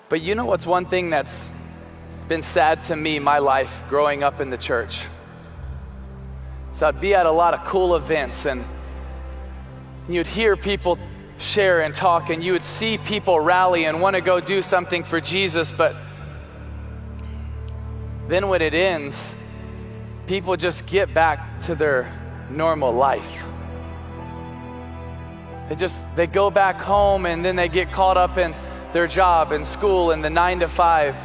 But you know what's one thing that's been sad to me, my life, growing up in the church? So I'd be at a lot of cool events, and you'd hear people share and talk, and you would see people rally and want to go do something for Jesus, but then when it ends, people just get back to their normal life. They go back home, and then they get caught up in their job and school and the 9 to 5.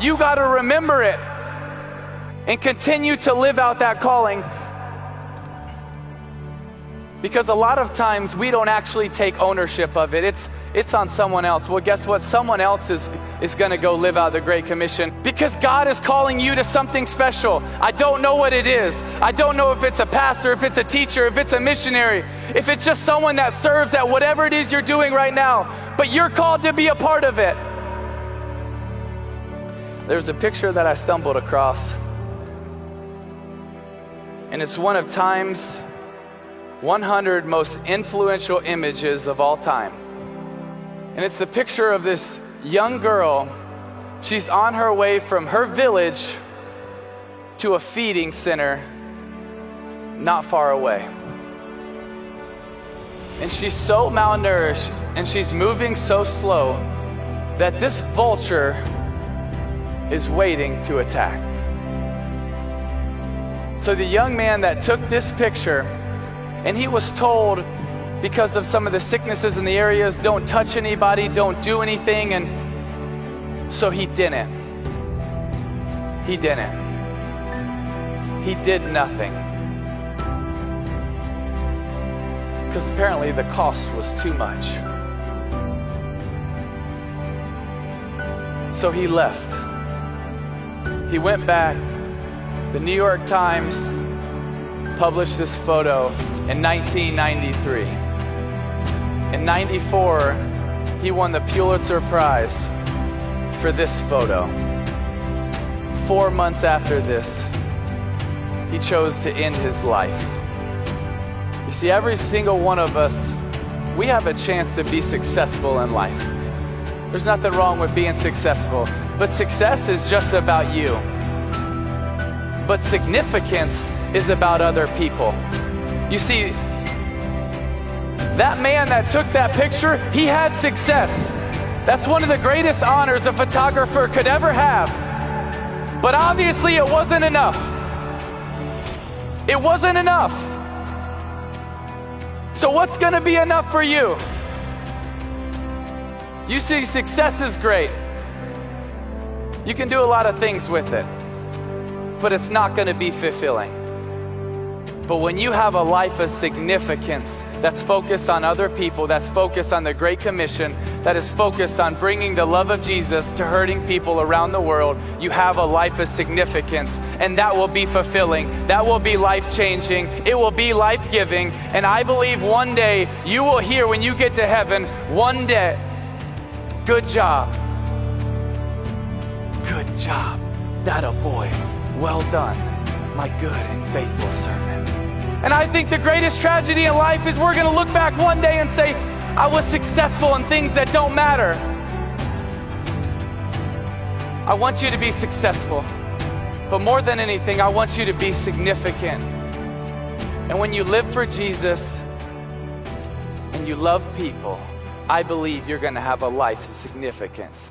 You got to remember it and continue to live out that calling, because a lot of times we don't actually take ownership of it. It's on someone else. Well, guess what? Someone else is going to go live out the Great Commission, because God is calling you to something special. I don't know what it is. I don't know if it's a pastor, if it's a teacher, if it's a missionary, if it's just someone that serves at whatever it is you're doing right now, but you're called to be a part of it. There's a picture that I stumbled across, and it's one of Time's 100 most influential images of all time. And it's the picture of this young girl. She's on her way from her village to a feeding center not far away. And she's so malnourished, and she's moving so slow that this vulture is waiting to attack. So the young man that took this picture, and he was told, because of some of the sicknesses in the areas, don't touch anybody, don't do anything, and so he didn't. He didn't. He did nothing. Because apparently the cost was too much. So he left. He went back. The New York Times published this photo in 1993. In 94, he won the Pulitzer Prize for this photo. 4 months after this, he chose to end his life. You see, every single one of us, we have a chance to be successful in life. There's nothing wrong with being successful, but success is just about you. But significance is about other people. You see, that man that took that picture, he had success. That's one of the greatest honors a photographer could ever have. But obviously it wasn't enough. It wasn't enough. So what's going to be enough for you? You see, success is great. You can do a lot of things with it, but it's not going to be fulfilling. But when you have a life of significance that's focused on other people, that's focused on the Great Commission, that is focused on bringing the love of Jesus to hurting people around the world, you have a life of significance, and that will be fulfilling. That will be life-changing. It will be life-giving. And I believe one day you will hear, when you get to heaven, one day, good job. Good job. That a boy. Well done, my good and faithful servant. And I think the greatest tragedy in life is we're going to look back one day and say, I was successful in things that don't matter. I want you to be successful, but more than anything, I want you to be significant. And when you live for Jesus and you love people, I believe you're going to have a life of significance.